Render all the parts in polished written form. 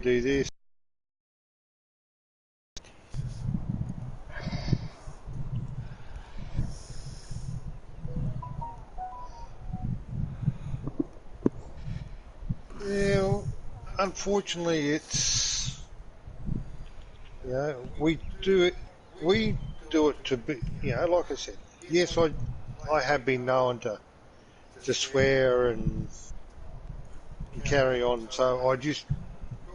do this. Yeah, unfortunately, it's we do it. We do it to be, like I said. Yes, I have been known to swear and carry on. So I just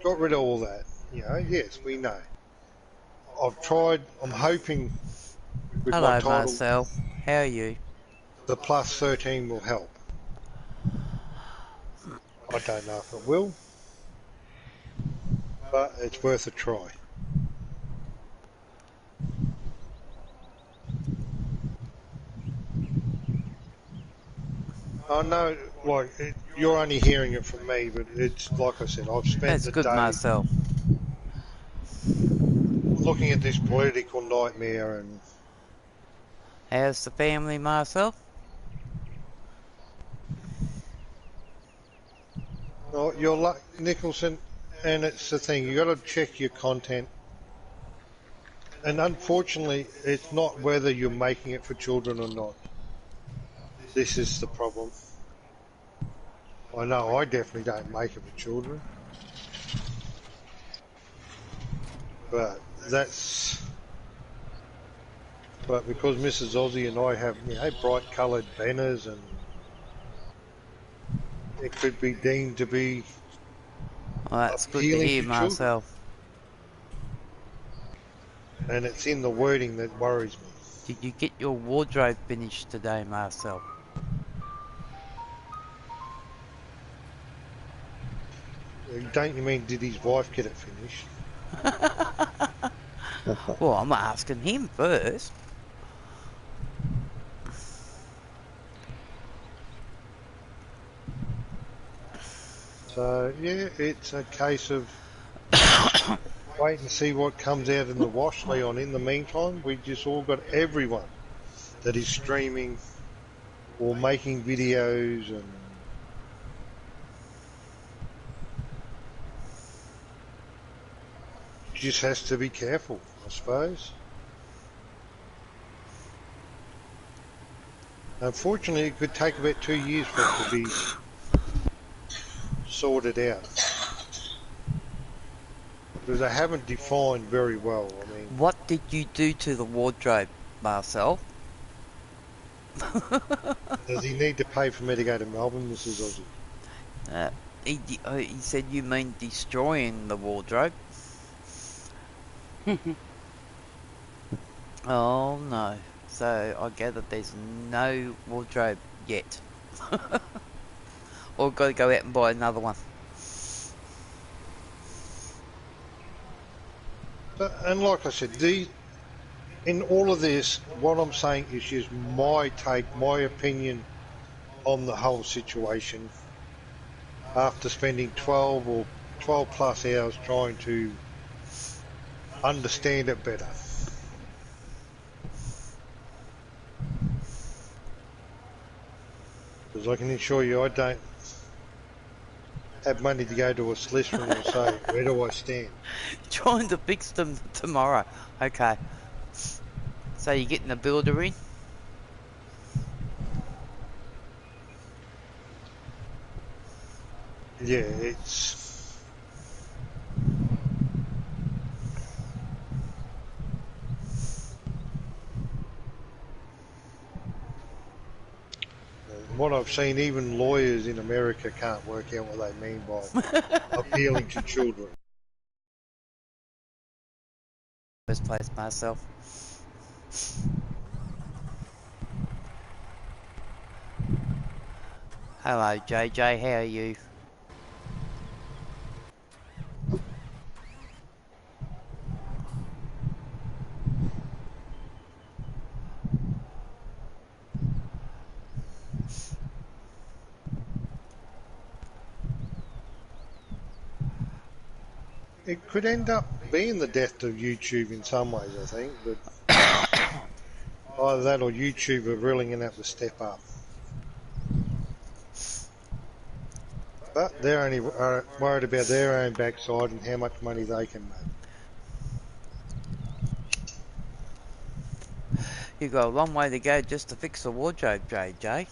got rid of all that. Yes, we know. I've tried. I'm hoping with my Hello, title, Marcel. How are you? the plus 13 will help. I don't know if it will, but it's worth a try. I know, you're only hearing it from me, but it's like I said, I've spent That's the good, day Marcel. looking at this political nightmare, and How's the family, Marcel? you're Nicholson, and it's the thing, you got to check your content. And unfortunately, it's not whether you're making it for children or not. This is the problem. I know I definitely don't make it for children, but because Mrs. Aussie and I have, bright coloured banners, and it could be deemed to be Well, that's good to appealing hear, to children. Marcel. And it's in the wording that worries me. Did you get your wardrobe finished today, Marcel? Don't you mean did his wife get it finished? Well, I'm asking him first. So yeah, it's a case of wait and see what comes out in the wash, Leon. In the meantime, we just all got everyone that is streaming or making videos, and just has to be careful, I suppose. Unfortunately, it could take about 2 years for it to be sorted out, because they haven't defined very well. I mean, What did you do to the wardrobe, Marcel? does he need to pay for me to go to Melbourne, Mrs. Aussie? He said you mean destroying the wardrobe. Oh no. So I gather there's no wardrobe yet. Or got to go out and buy another one. And like I said, in all of this, what I'm saying is just my take, my opinion on the whole situation after spending 12 plus hours trying to understand it better. Because I can assure you I don't have money to go to a solicitor and say, where do I stand? Trying to fix them tomorrow. Okay. So you're getting the builder in? Yeah, it's... What I've seen, even lawyers in America can't work out what they mean by appealing to children. First place myself. Hello JJ, how are you? It could end up being the death of YouTube in some ways, I think, but either that or YouTube are really going to have to step up. But they're only worried about their own backside and how much money they can make. You got a long way to go just to fix the wardrobe, JJ.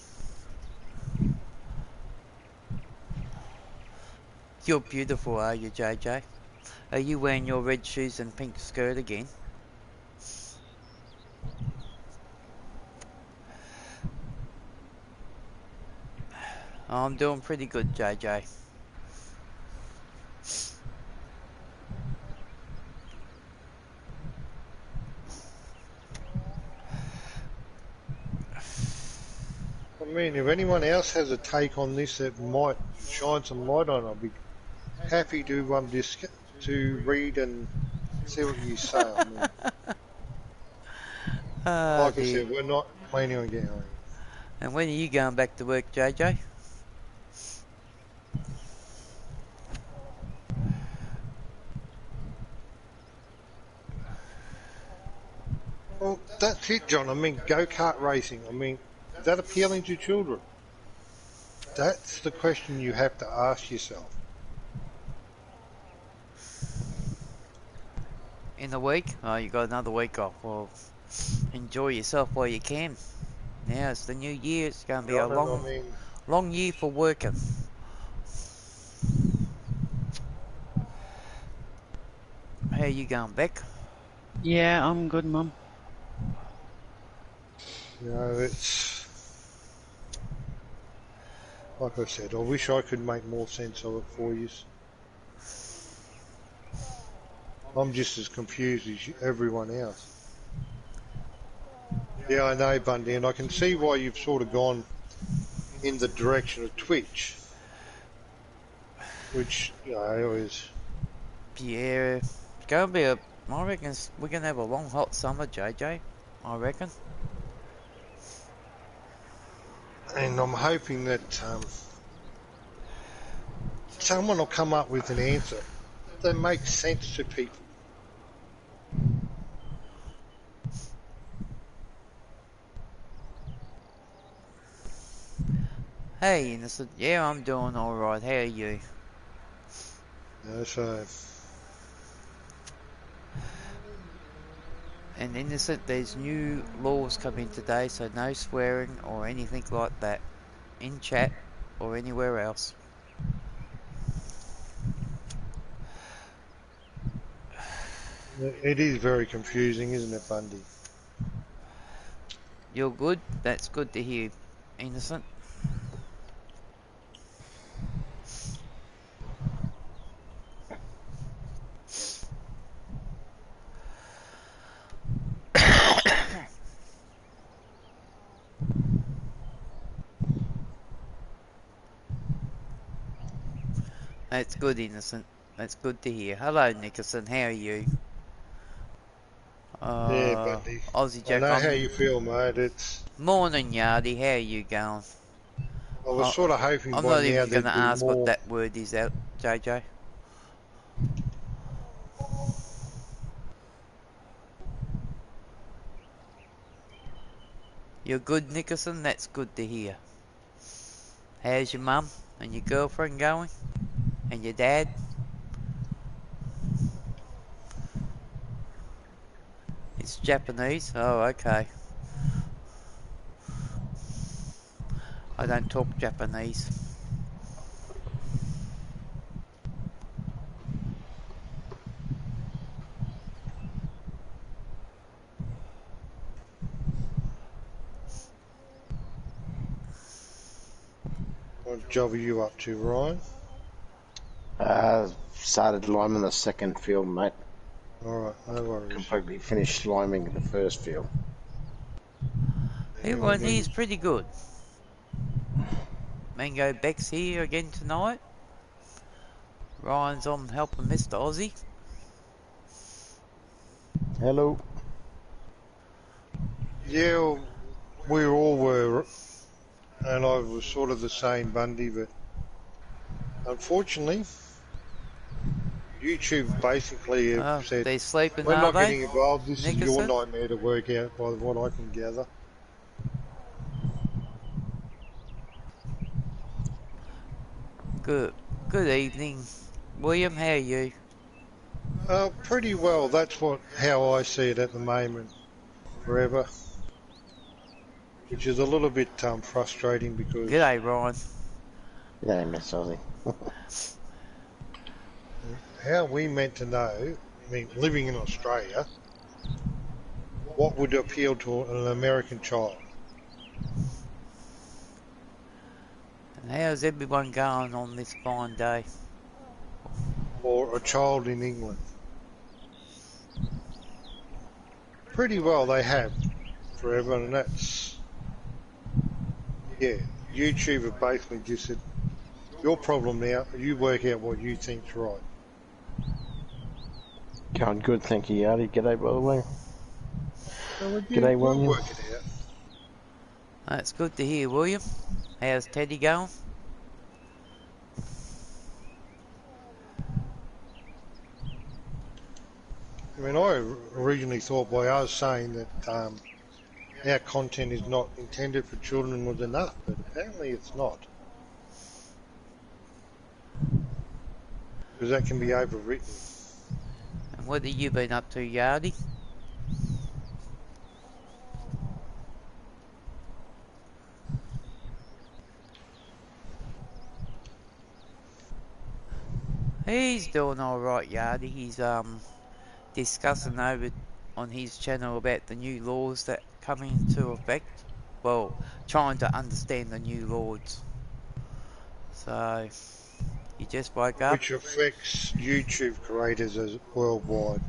You're beautiful, are you, JJ? Are you wearing your red shoes and pink skirt again? Oh, I'm doing pretty good, JJ. I mean, if anyone else has a take on this that might shine some light on, I'll be happy to read and see what you say. I mean, Oh like I dear. said, we're not planning on getting on. And when are you going back to work, JJ? Well, that's it, John. I mean, go-kart racing. I mean, is that appealing to children? That's the question you have to ask yourself. In a week? Oh, you got another week off. Well, enjoy yourself while you can. Now it's the new year. It's going to be a John, and long, I mean, long year for working. How you going, Beck? Yeah, I'm good, Mum. it's like I said. I wish I could make more sense of it for you. I'm just as confused as everyone else. Yeah, I know, Bundy, and I can see why you've sort of gone in the direction of Twitch, which, is... Yeah, it's going to be I reckon we're going to have a long, hot summer, JJ. I reckon. And I'm hoping that someone will come up with an answer that makes sense to people. Hey, Innocent. Yeah, I'm doing alright. How are you? So... And Innocent, there's new laws coming today, so no swearing or anything like that in chat or anywhere else. It is very confusing, isn't it, Bundy? You're good? That's good to hear, Innocent. That's good, Innocent. That's good to hear. Hello, Nickerson. How are you? Yeah, Bundy. Aussie I Jack, know how I'm... you feel, mate. It's... Morning, Yardy. How are you going? I was sort of hoping I'm by not now even going to there'd be ask what more... that word is out, JJ. You're good, Nickerson? That's good to hear. How's your mum and your girlfriend going? And your dad? It's Japanese? Oh, okay. I don't talk Japanese. What job are you up to, Ryan? Started liming the second field, mate. Alright, no worries. Completely finished liming the first field. Everyone here's pretty good. Mango Beck's here again tonight. Ryan's on helping Mr. Aussie. Hello. Yeah, we all were, and I was sort of the same, Bundy, but unfortunately, YouTube basically have said, They're sleeping, we're are not they? getting involved, this is your Nickerson? nightmare to work out by what I can gather. Good. Good evening, William. How are you? Pretty well. That's how I see it at the moment. Forever, which is a little bit frustrating because G'day, Ryan. Yeah, Miss Aussie. how are we meant to know? I mean, living in Australia, what would appeal to an American child And how's everyone going on this fine day? or a child in England? Pretty well, they have forever, and that's yeah. YouTube have basically just said, your problem now. You work out what you think's right. Going good, thank you, Yardy. G'day, by the way. So G'day, we'll William. work it out. That's good to hear, William. How's Teddy going? I mean, I originally thought by us saying that our content is not intended for children was enough, but apparently it's not. Because that can be overwritten. And what have you been up to, Yardy? He's doing alright, Yardy. He's discussing over on his channel about the new laws that come into effect. Well, trying to understand the new laws. So, he just woke up. Which affects YouTube creators as worldwide.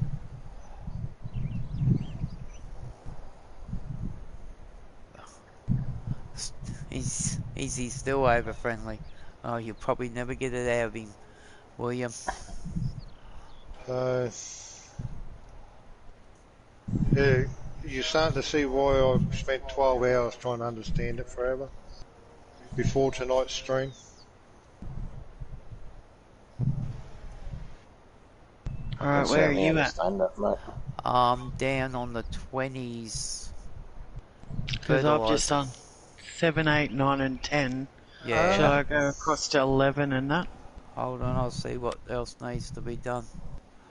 Is he still over friendly? Oh, you'll probably never get it out of him, William. So, yeah, you're starting to see why I've spent 12 hours trying to understand it forever before tonight's stream. Alright, where are Certainly you at? understand that, mate. I'm down on the 20s. Because I've just Fertiliser. done 7, 8, 9 and 10. Yeah. Shall I go across to 11 and that? Hold on, I'll see what else needs to be done.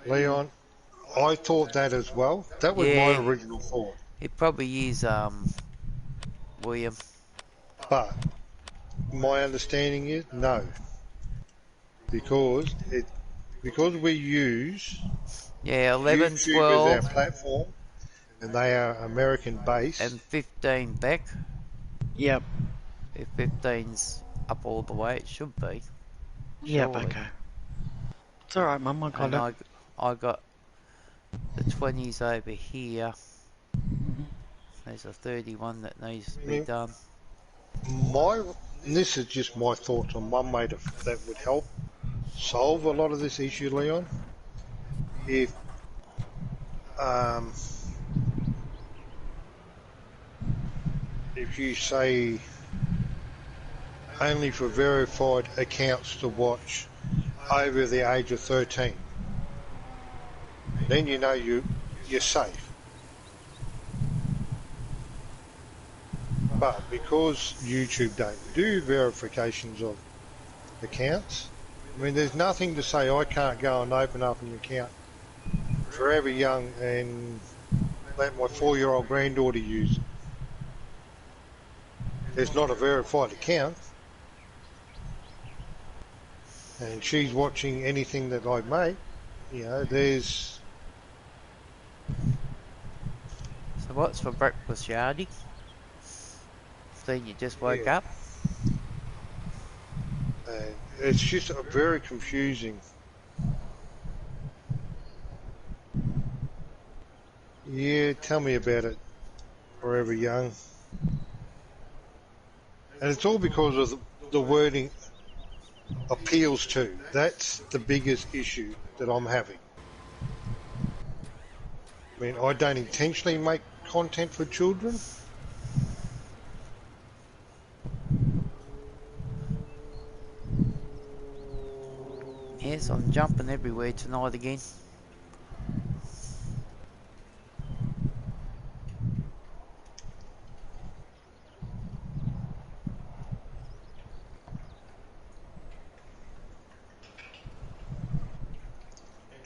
Leon, I thought that as well. That was my Yeah, original thought. it probably is, William. But my understanding is no. Because we use Yeah, 11, YouTube as our 12, platform and they are American based. and 15 back. Yep. If 15's up all the way, it should be. Yep, Surely. okay. It's alright, Mum, I got And it. I got the 20s over here. Mhm. There's a 31 that needs to be done. This is just my thoughts on one way that would help solve a lot of this issue, Leon. If you say only for verified accounts to watch over the age of 13, then you know you're safe. But because YouTube don't do verifications of accounts, I mean, there's nothing to say I can't go and open up an account forever young and let my 4-year-old granddaughter use it. It's not a verified account. And she's watching anything that I make, there's... So what's for breakfast, Yardy? Then you just woke up? And it's just very confusing. Yeah, tell me about it, Forever Young. And it's all because of the wording appeals to. That's the biggest issue that I'm having. I mean, I don't intentionally make content for children. Yes, I'm jumping everywhere tonight again.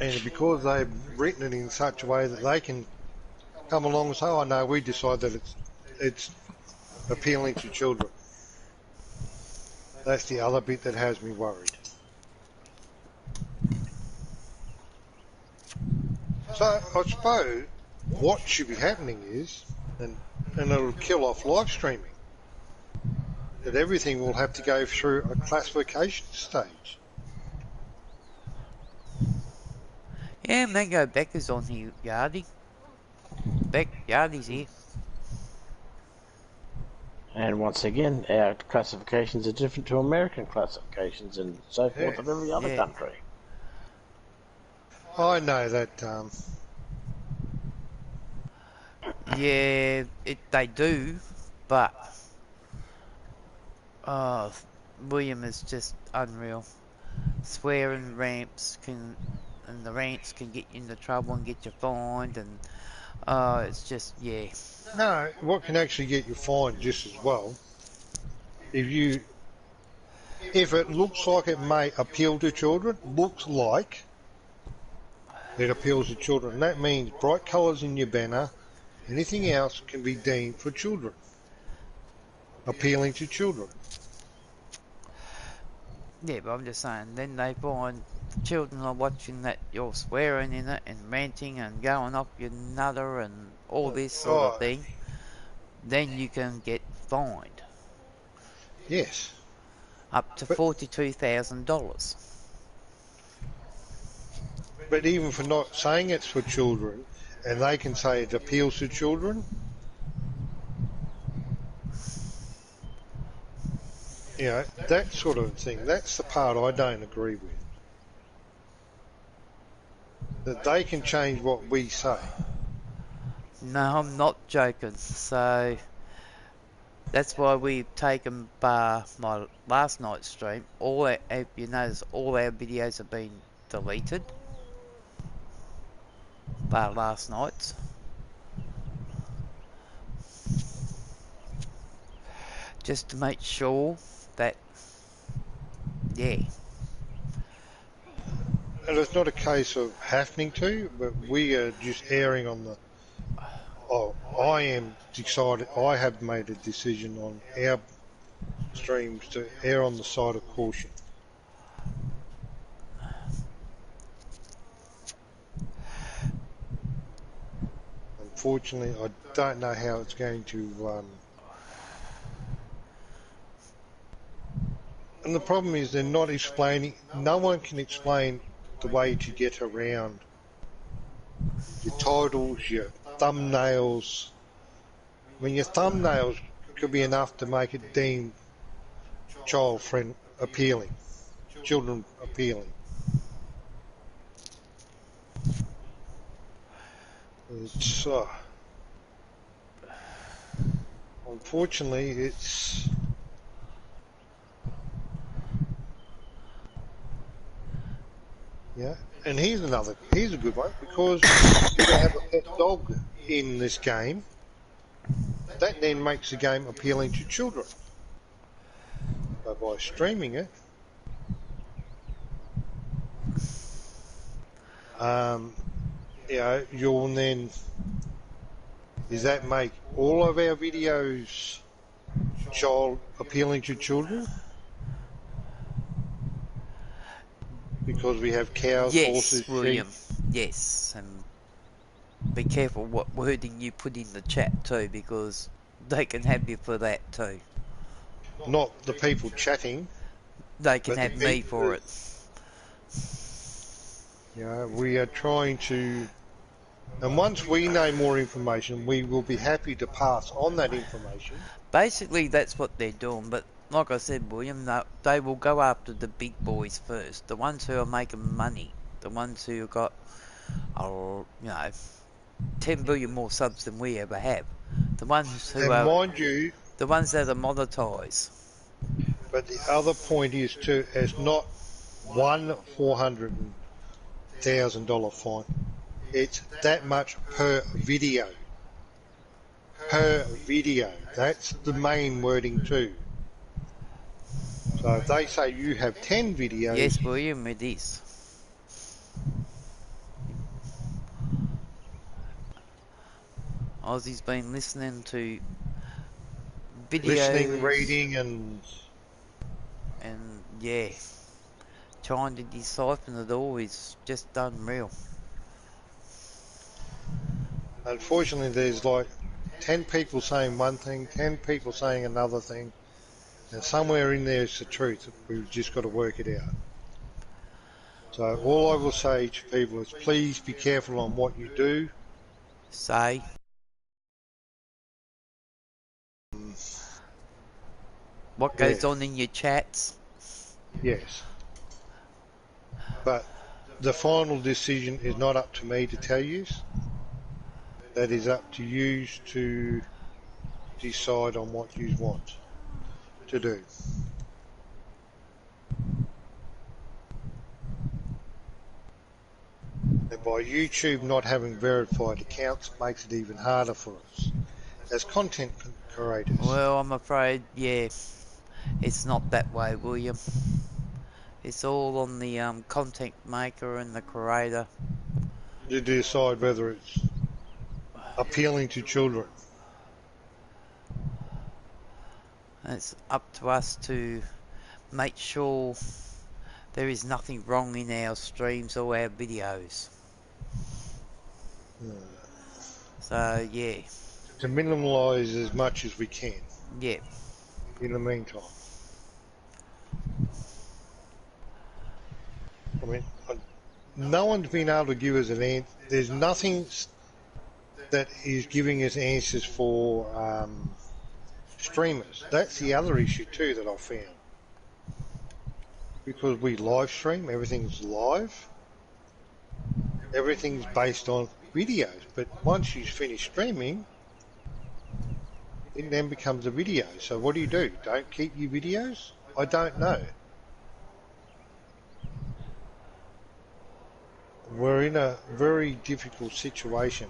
And because they've written it in such a way that they can come along and say, oh no, we decide that it's appealing to children. That's the other bit that has me worried. So I suppose what should be happening is, and it'll kill off live streaming, that everything will have to go through a classification stage. Yeah, Mango Becker's on here, Yardy. Yardy's here. And once again, our classifications are different to American classifications and so forth Yeah. of every other Yeah. country. I know that Yeah, they do, but William is just unreal. Swearing ramps and the rants can get you into trouble and get you fined, and it's just, yeah. no, what can actually get you fined just as well, if it looks like it may appeal to children, looks like it appeals to children. That means bright colours in your banner, anything else can be deemed for children, appealing to children. Yeah, but I'm just saying, then they find children are watching that you're swearing in it and ranting and going off your nutter and all this sort of thing, then you can get fined Yes. up to But $42,000. but even for not saying it's for children, and they can say it appeals to children, you know, that sort of thing, that's the part I don't agree with. That they can change what we say. No, I'm not joking. So that's why we've taken my last night's stream. If you notice, all our videos have been deleted. Bar last night's. Just to make sure that, yeah. And it's not a case of having to, but we are just erring on the. Oh, I am decided. I have made a decision on our streams to err on the side of caution. Unfortunately, I don't know how it's going to. And the problem is they're not explaining. No one can explain the way to get around your titles, your thumbnails. I mean, your thumbnails could be enough to make it deemed child-friendly, appealing, children appealing. It's unfortunately it's. Yeah, and here's a good one, because if you have a pet dog in this game, that then makes the game appealing to children. So by streaming it, you know, you'll then, does that make all of our videos appealing to children? Because we have cows, horses, Yes, William. sheep. Yes, and be careful what wording you put in the chat too, because they can have you for that too. Not the people chatting. They can But have me for it. You know, we are trying to, and once we know more information, we will be happy to pass on that information. Basically, that's what they're doing, but like I said, William, they will go after the big boys first, the ones who are making money, the ones who got, 10 billion more subs than we ever have, the ones who And are, mind you, the ones that are monetized. but the other point is too, it's not one $400,000 fine. It's that much per video. Per video. That's the main wording too. So if they say you have 10 videos, Yes, William, it is. Aussie's been listening to Listening, videos reading, and and yeah, trying to decipher it all is just unreal. unfortunately, there's like 10 people saying one thing, 10 people saying another thing, and somewhere in there is the truth. We've just got to work it out. So all I will say to people is please be careful on what you do. Say, what Yeah, goes on in your chats? yes. But the final decision is not up to me to tell you. That is up to you to decide on what you want to do. And by YouTube not having verified accounts makes it even harder for us as content creators. Well, I'm afraid, yeah, it's not that way, William. It's all on the content maker and the creator. To decide whether it's appealing to children. It's up to us to make sure there is nothing wrong in our streams or our videos. So, yeah. To minimise as much as we can Yeah. in the meantime. I mean, no one's been able to give us an answer. There's nothing that is giving us answers for streamers. That's the other issue too that I've found. Because we live stream, everything's live. Everything's based on videos. But once you finish streaming, it then becomes a video. So what do? Don't keep your videos? I don't know. We're in a very difficult situation.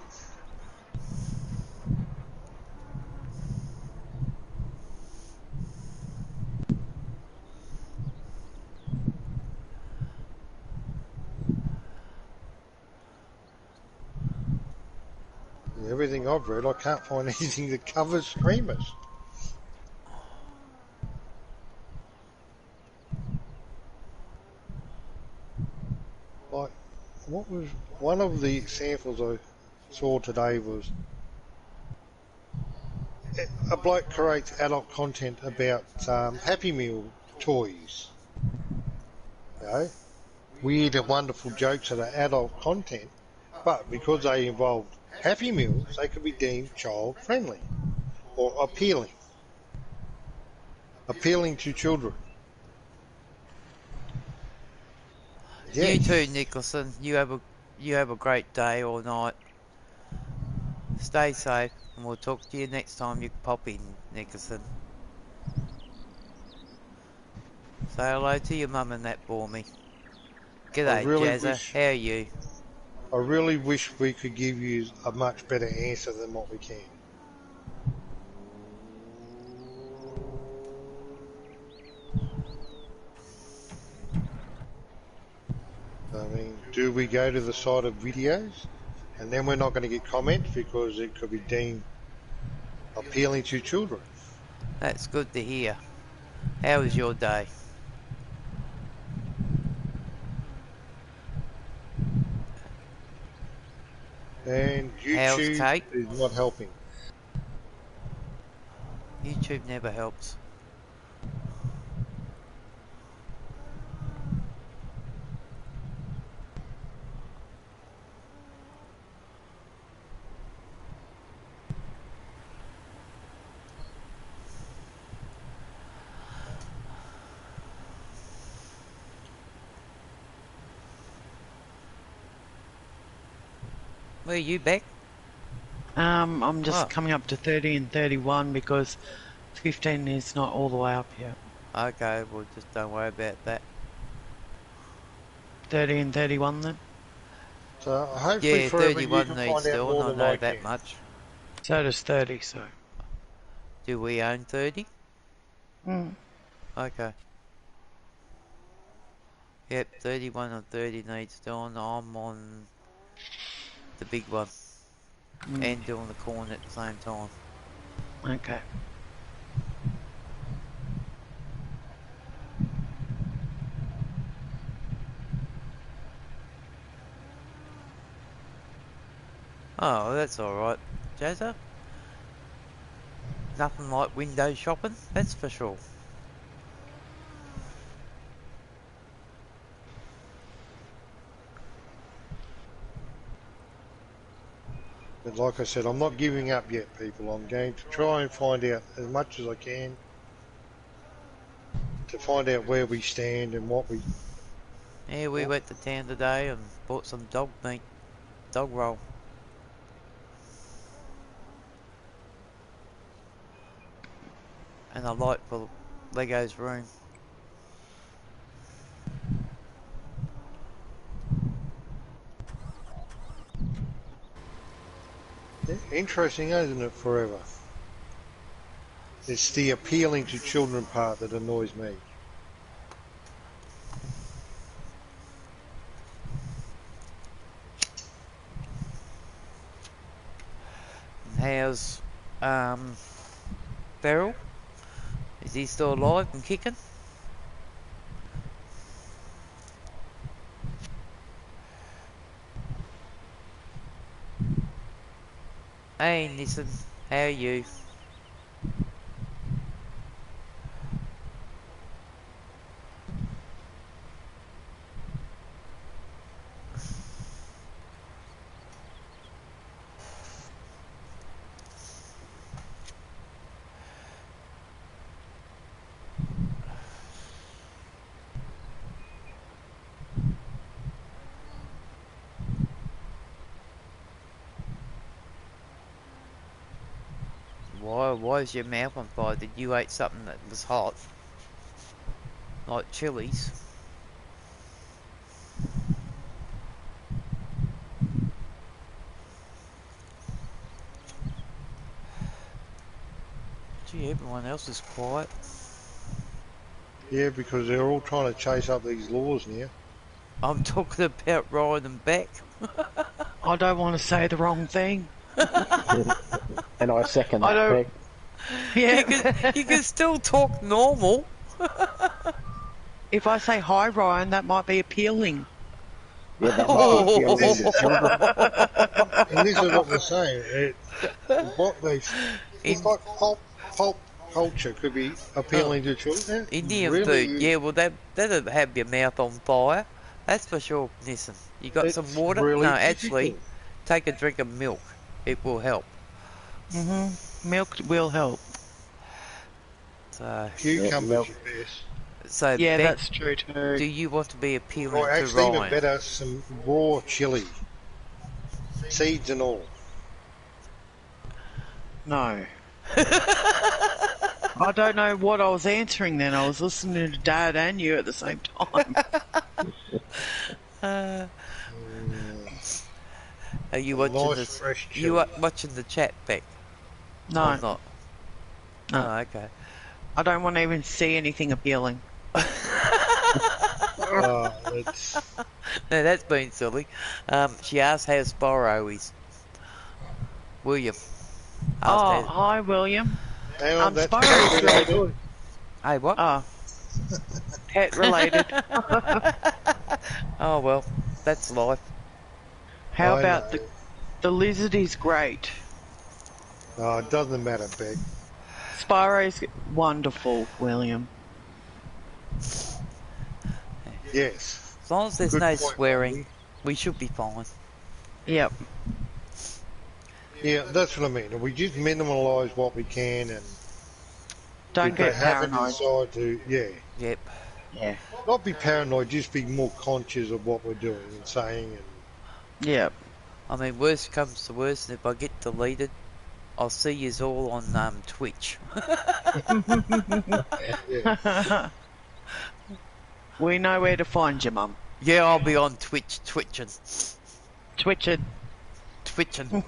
Everything I've read, I can't find anything that covers streamers. Like, what was one of the examples I saw today was a bloke creates adult content about Happy Meal toys. You know, weird and wonderful jokes that are adult content, but because they involve Happy Meals, they could be deemed child friendly or appealing to children. Yeah. You too, Nicholson. You have a great day or night. Stay safe, and we'll talk to you next time you pop in, Nicholson. Say hello to your mum and that for me. G'day, Jazza. How are you? I really wish we could give you a much better answer than what we can. I mean, do we go to the side of videos and then we're not going to get comments because it could be deemed appealing to children? That's good to hear. How was your day? And How's YouTube Kate? is not helping. YouTube never helps. Where are you back? I'm just Oh. coming up to 30 and 31 because 15 is not all the way up yet. Okay, well just don't worry about that. 30 and 31 then? So hopefully Yeah, forever you 31 can needs find out doing, more I than I know can. that much. So does 30, so. Do we own 30? Mm. Okay. Yep, 31 and 30 needs doing. I'm on the big one. and doing the corn at the same time. Okay. Oh, that's alright, Jazza. Nothing like window shopping, that's for sure. But like I said, I'm not giving up yet, people. I'm going to try and find out as much as I can to find out where we stand and what we... Yeah, we went to town today and bought some dog meat, dog roll. And a light for Lego's room. Interesting, isn't it, forever? It's the appealing to children part that annoys me. And how's Beryl? Is he still alive and kicking? Hey Nissan, how are you? Why is your mouth on fire? Did you eat something that was hot? Like chilies? Gee, everyone else is quiet. Yeah, because they're all trying to chase up these laws now. I'm talking about riding back. I don't want to say the wrong thing. And I second I that, don't- Peg. Yeah. You can still talk normal. If I say hi, Ryan, that might be appealing. Yeah, that might be appealing to children. And this is what we're saying. What they... It's like pulp culture could be appealing to children. Indian really, food, yeah, well that'll have your mouth on fire. That's for sure. Listen, you got some it's water? really No, actually, difficult. take a drink of milk. It will help. Milk will help. So, Cucumbers milk. your best. so Yeah, Beck, that's true too. do you want to be appealing Or to actually even Ryan? better, some raw chili. Seeds and all. No. I don't know what I was answering then. I was listening to Dad and you at the same time. Are you A watching nice this? fresh You chili. are watching the chat, Beck? No, Or not? No. Oh, okay. I don't want to even see anything appealing. It's... No, that's been silly. She asked how Spyro is. William. Asked Oh, how... hi, William. Hang on, that's Spyro's really related. good. Hey, what? Oh, pet related. Oh, well, that's life. How I about know. the lizard is great. Oh, it doesn't matter, Beck. Spyro's wonderful, William. Yes. As long as there's Good no point, swearing, Bobby. we should be fine. Yep. Yeah, that's what I mean. We just minimalise what we can, and Don't if they get happen to paranoid. decide to, Yep. Yeah. not be paranoid, just be more conscious of what we're doing and saying. And Yep. I mean, worst comes to worst, and if I get deleted, I'll see yous all on Twitch. yeah, We know where to find you, Mum. Yeah, I'll be on Twitch twitching. Twitch it. Twitching.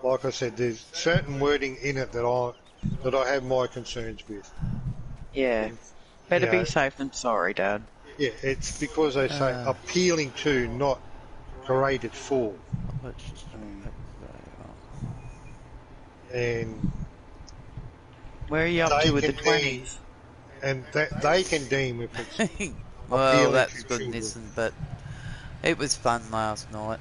like I said, there's certain wording in it that I have my concerns with. Yeah. Better you be know, safe than sorry, Dad. yeah, it's because they say appealing to, not created for. Let's just check that And Where are you up they to with the can deem, 20s? and that they can deem if it's today. Well, appealing that's to good, children. Nissan, but it was fun last night.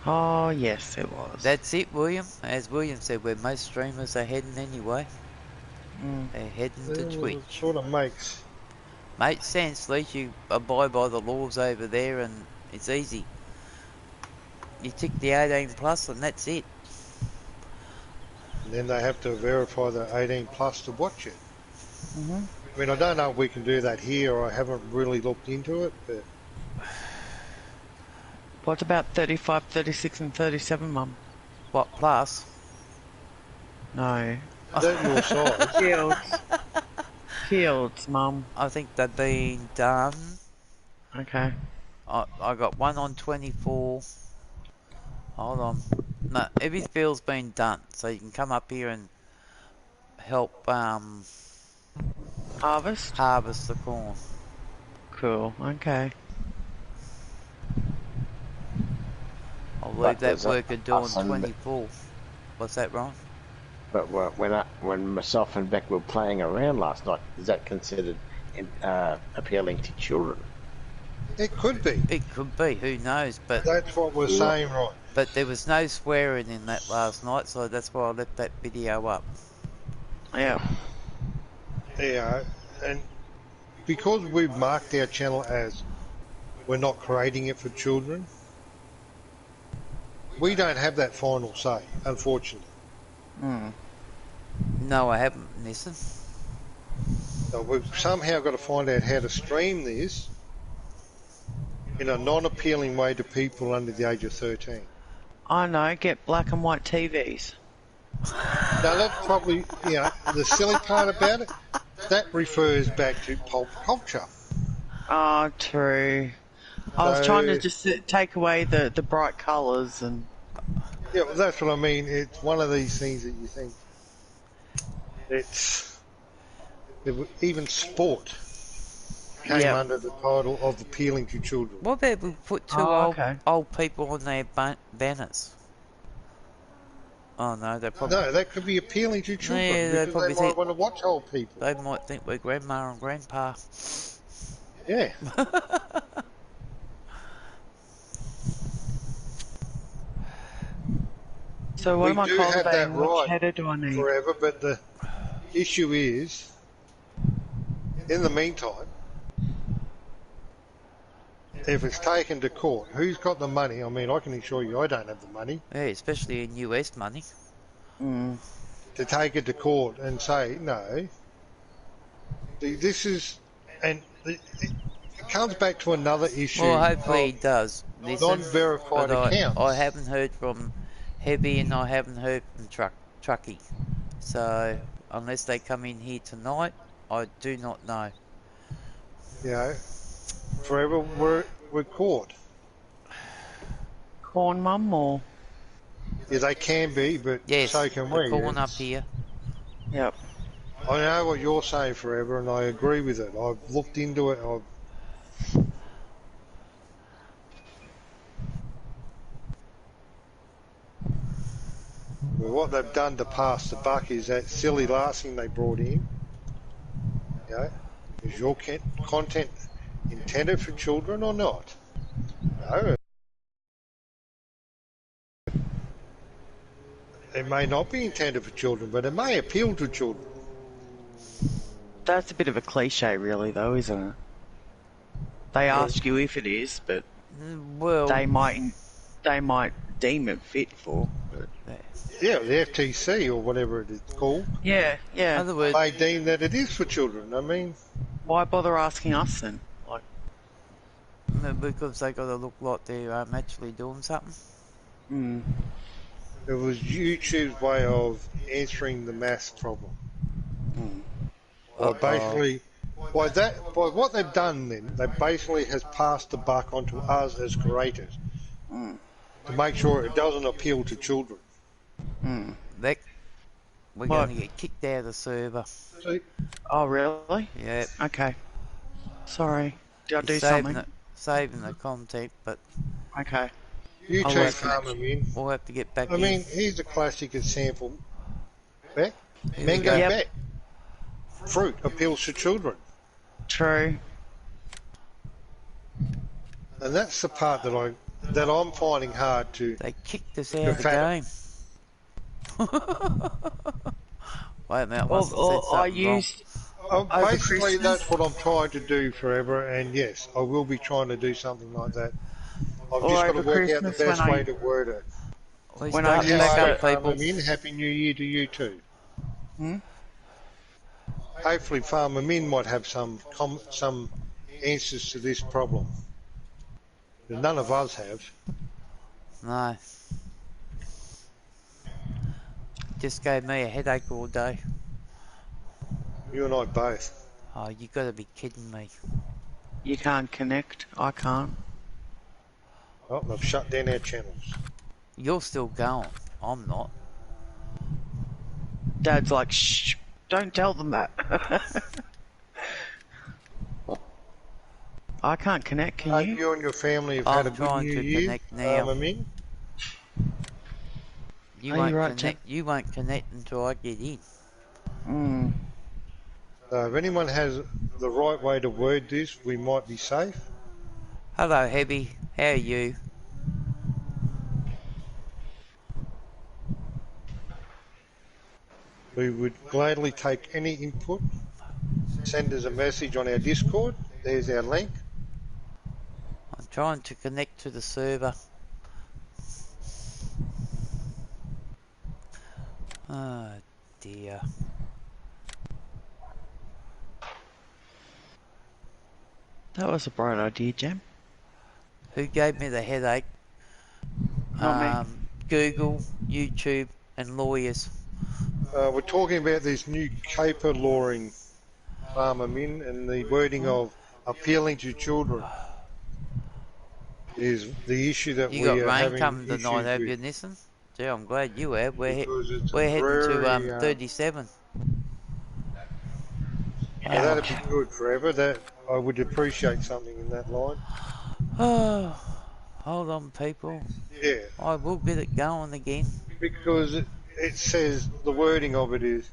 Oh, yes, it was. That's it, William. As William said, where most streamers are heading anyway. Mm. They're heading to Well, it Twitch. sort of makes. Makes sense. At least you abide by the laws over there, and it's easy. You tick the 18 plus, and that's it. And then they have to verify they're 18 plus to watch it. Mm-hmm. I mean, I don't know if we can do that here. I haven't really looked into it, but What about 35, 36 and 37, Mum? What, plus? No. is that your size? Fields. Fields, Mum. I think they've been done. Okay. I got one on 24. Hold on. No, every field's been done, so you can come up here and help Harvest? harvest the corn. Cool. Okay. I'll leave But that there's worker doing us and 24. What's that, Ron? But when myself and Beck were playing around last night, is that considered appealing to children? It could be. It could be, who knows, but That's what we're saying, right? there was no swearing in that last night, so that's why I left that video up. Yeah. Yeah, and because we've marked our channel as we're not creating it for children, we don't have that final say, unfortunately. Mm. No, I haven't, Nissan. So we've somehow got to find out how to stream this in a non-appealing way to people under the age of 13. I know, get black and white TVs. Now that's probably, the silly part about it, that refers back to pulp culture. Oh, true. I was trying to just take away the bright colours and... Yeah, well, that's what I mean. It's one of these things that you think even sport came under the title of appealing to children. What about we put two old people on their banners? Oh no, they probably... No, that could be appealing to children Yeah, because they might want to watch old people. They might think we're grandma and grandpa. Yeah. So what am I cultivating? Which header do I need? Forever, but the issue is, in the meantime, if it's taken to court, who's got the money? I mean, I can assure you I don't have the money. Yeah, especially in US money. Mm. To take it to court and say, no, this is... And it comes back to another issue. Well, hopefully it does. Non-verified accounts. I haven't heard from Heavy and I haven't heard from Trucky. So, unless they come in here tonight, I do not know. Forever we're caught. Corn, Mum, or...? Yeah, they can be, but yes, so can we. Corn up here. Yep. I know what you're saying, Forever, and I agree with it. I've looked into it. What they've done to pass the buck is that silly last thing they brought in. Is your content intended for children or not? No. It may not be intended for children, but it may appeal to children. That's a bit of a cliche, really, though, isn't it? They ask you if it is, but they might deem it fit for. But... Yeah, the FTC or whatever it is called. Yeah. In other words, they deem that it is for children. I mean, why bother asking us then? Because they got to look like they're actually doing something. Mm. It was YouTube's way of answering the maths problem. Basically, by what they've done then, they basically has passed the buck onto us as creators to make sure it doesn't appeal to children. Mm. we're going to get kicked out of the server. See, Oh, really? Yep. Okay. Sorry. Did I do saving something? Saving the content, but Okay. you I'll two work farmer men. we'll have to get back I in. mean, here's a classic example. Beck, Here we mango go. Yep. Beck. Fruit appeals to children. True. And that's the part that I'm finding hard to They kicked us out of the game. Wait a minute, I must have said something wrong. Over Basically, Christmas. that's what I'm trying to do forever, and yes, I will be trying to do something like that. I've Or just got to over work out the Christmas best way to word it. We when I starting used back to- up, people. Farmer Min, Happy New Year to you too. Hmm? Hopefully, Farmer Min might have some answers to this problem. But none of us have. No. Just gave me a headache all day. You and I both. Oh, you got to be kidding me. You can't connect. I can't. Oh, they've shut down our channels. You're still going. I'm not. Dad's like, shh, don't tell them that. I can't connect, can you? You and your family have I'm had a good trying New to Year, connect now. Farmer Min. You Are won't you right, connect. You won't connect until I get in. Mm. If anyone has the right way to word this, we might be safe. Hello, Hebby. How are you? We would gladly take any input. Send us a message on our Discord. There's our link. I'm trying to connect to the server. Oh dear. That was a bright idea, Jim. Who gave me the headache? Not me. Google, YouTube, and lawyers. We're talking about this new caper lawing, Farmer Min, and the wording of appealing to children is the issue that You we got are rain having coming issues tonight, have you, with. Nissan? Gee, I'm glad you have. Because it's We're a heading very, to 37. now that'd be good forever. That I would appreciate something in that line. Oh, hold on, people. Yeah, I will get it going again. because it says the wording of it is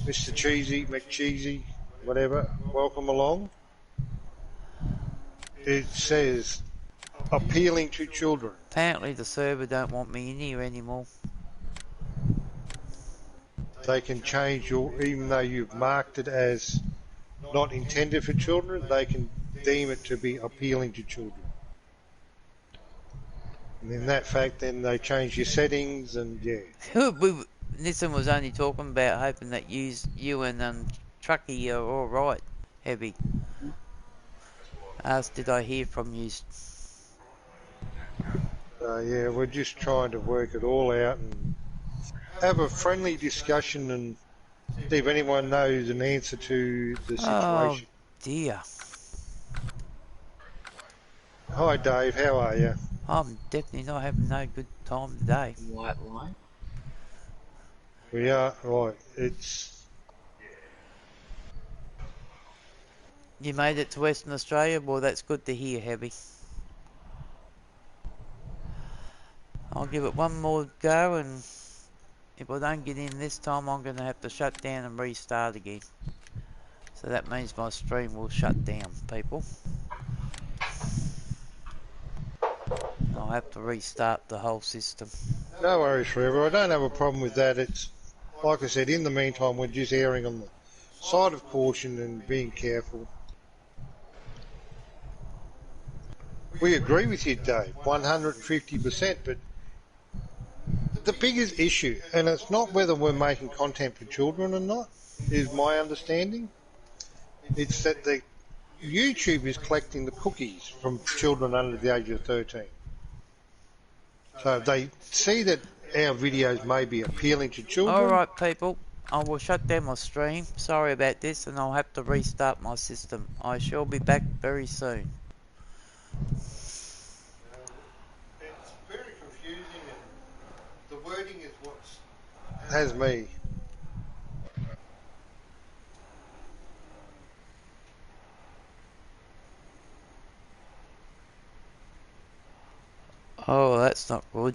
Mr. Cheesy, McCheesy, whatever, welcome along. It says appealing to children. Apparently the server don't want me in here anymore. They can change even though you've marked it as not intended for children, they can deem it to be appealing to children. And in that fact, then they change your settings, and yeah. Nissan was only talking about hoping that you and Truckee are all right, Heavy. Asked, did I hear from you? Yeah, we're just trying to work it all out and have a friendly discussion and see if anyone knows an answer to the situation. Oh dear. Hi Dave, how are you? I'm definitely not having no good time today. White line. We are, right, it's... You made it to Western Australia? Well, that's good to hear, Heavy. I'll give it one more go, and if I don't get in this time, I'm going to have to shut down and restart again. So that means my stream will shut down, people. I'll have to restart the whole system. No worries forever, I don't have a problem with that. It's, like I said, in the meantime, we're just erring on the side of caution and being careful. We agree with you, Dave, 150%, but the biggest issue, and it's not whether we're making content for children or not, is my understanding. It's that the YouTube is collecting the cookies from children under the age of 13. So they see that our videos may be appealing to children. Alright, people. I will shut down my stream. Sorry about this, and I'll have to restart my system. I shall be back very soon. It's very confusing, and the wording is what has me Oh, that's not good.